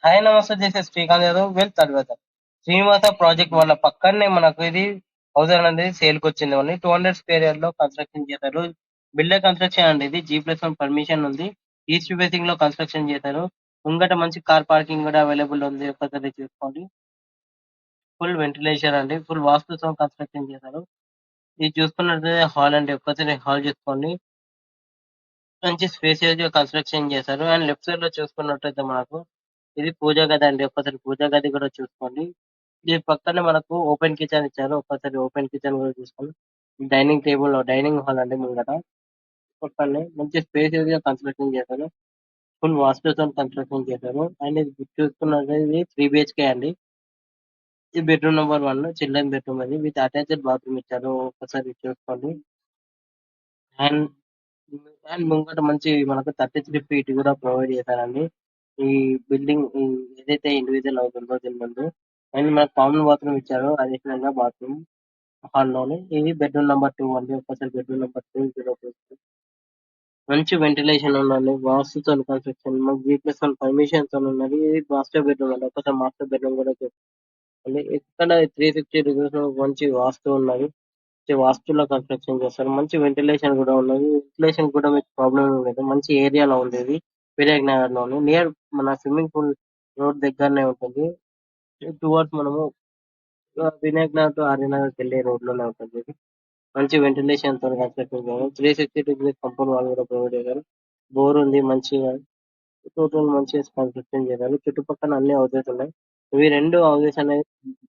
Hi నమస్తే చేసే Srikanth Yadav wealth advisor. Srinivasa project వాళ్ళ పక్కనే మనకు ఇది హౌస్ అనేది సేల్ కి వచ్చింది. ఓన్లీ 200 స్క్వేర్ యార్డ్ లో కన్స్ట్రక్షన్ చేశారు. బిల్డర్ కన్స్ట్రక్షన్ అండి ఇది. G+1 పర్మిషన్ ఉంది. ఈస్ట్ ఫేసింగ్ లో కన్స్ట్రక్షన్ చేశారు. ముంగట మంచి కార్ పార్కింగ్ కూడా అవైలబుల్ ఉంది. ఒకసారి చూసుకోండి. ఫుల్ వెంటిలేషన్ అండి. ఫుల్ వాస్తుతో కన్స్ట్రక్షన్ చేశారు. ఇది చూసుకున్నట్లయితే హాల్ అండి. ఒక్కసారి హాల్ చూసుకోండి. మంచి స్పేసియస్ గా కన్స్ట్రక్షన్ చేశారు. అండ్ లెఫ్ట్ సైడ్ లో చూసుకున్నట్టయితే మనకు ఇది పూజా గది అండి. ఒక్కసారి పూజా గది కూడా చూసుకోండి. దీని పక్కనే మనకు ఓపెన్ కిచెన్ ఇచ్చారు. ఒక్కసారి ఓపెన్ కిచెన్ కూడా చూసుకోండి. డైనింగ్ టేబుల్ డైనింగ్ హాల్ అండి ముంగట. పక్కనే మంచి స్పేసియస్ గా కన్స్ట్రక్షన్ చేశారు. ఫుల్ వాస్తుతో కన్స్ట్రక్షన్ చేశారు. అండ్ ఇది చూసుకున్నట్లయితే ఇది 3 BHK అండి. ఇది బెడ్రూమ్ నెంబర్ 1 చిల్డ్రన్ బెడ్రూమ్ అది విత్ అటాచ్డ్ బాత్రూమ్ ఇచ్చారు. ఒకసారి చూసుకోండి. అండ్ అండ్ ముంగట మంచి మనకు 33 ఫీట్ కూడా ప్రొవైడ్ చేశారండి. ఈ బిల్డింగ్ ఏదైతే ఇండివిజువల్ అవుతుందో దీని ముందు. అండ్ మనకు కామన్ బాత్రూమ్ ఇచ్చారు. అడిషనల్ గా బాత్రూమ్ హాల్ లోనే. ఇది బెడ్రూమ్ నెంబర్ 2 అండి. ఒకసారి బెడ్రూమ్ నెంబర్ 2 జీరో మంచి వెంటిలేషన్ ఉందండి. వాస్తుతో కన్స్ట్రక్షన్ G+1 పర్మిషన్ తో ఉన్నది. ఇది మాస్టర్ బెడ్రూమ్ అండి. ఒకసారి మాస్టర్ బెడ్రూమ్ కూడా చూసుకోండి. ఇక్కడ 360 degrees మంచి వాస్తు ఉన్నది. మంచి వాస్తులో కన్స్ట్రక్షన్ చేస్తారు. మంచి వెంటిలేషన్ కూడా ఉన్నది. వెంటిలేషన్ కూడా మీకు ప్రాబ్లం ఏం లేదు. మంచి ఏరియాలో ఉంది ఇది. వినాయక్ నగర్ లోని నియర్ మన స్విమ్మింగ్ పూల్ రోడ్ దగ్గరనే ఉంటుంది. టువర్డ్స్ మనము వినాయక్ నగర్ టు ఆర్యనగర్ వెళ్ళే రోడ్ లోనే ఉంటుంది ఇది. మంచి వెంటిలేషన్ తో కన్స్ట్రక్షన్ చేశారు. 360 degrees కంపౌండ్ వాల్ కూడా ప్రొవైడ్ చేశారు. బోర్ ఉంది మంచిగా. టోటల్ మంచిగా కన్స్ట్రక్షన్ చేశారు. చుట్టుపక్కల అన్ని హౌసెస్ ఉన్నాయి. ఇవి 2 హౌసెస్ అనేవి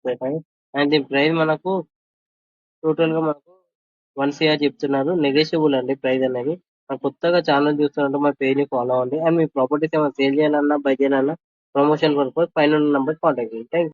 పెట్టాయి. అండ్ దీని ప్రైస్ మనకు టోటల్ గా మనకు 1 CR చెప్తున్నారు. నెగోషియబుల్ అండి ప్రైస్ అనేది. కొత్తగా ఛానల్ చూస్తున్నట్టు మా పేజ్ ని ఫాలో అవ్వండి. అండ్ మీ ప్రాపర్టీస్ ఏమైనా సేల్ చేయాలన్నా బై చేయాలన్నా ప్రమోషన్ పర్పస్ పైన నంబర్ కాంటాక్ట్ చేయండి. థ్యాంక్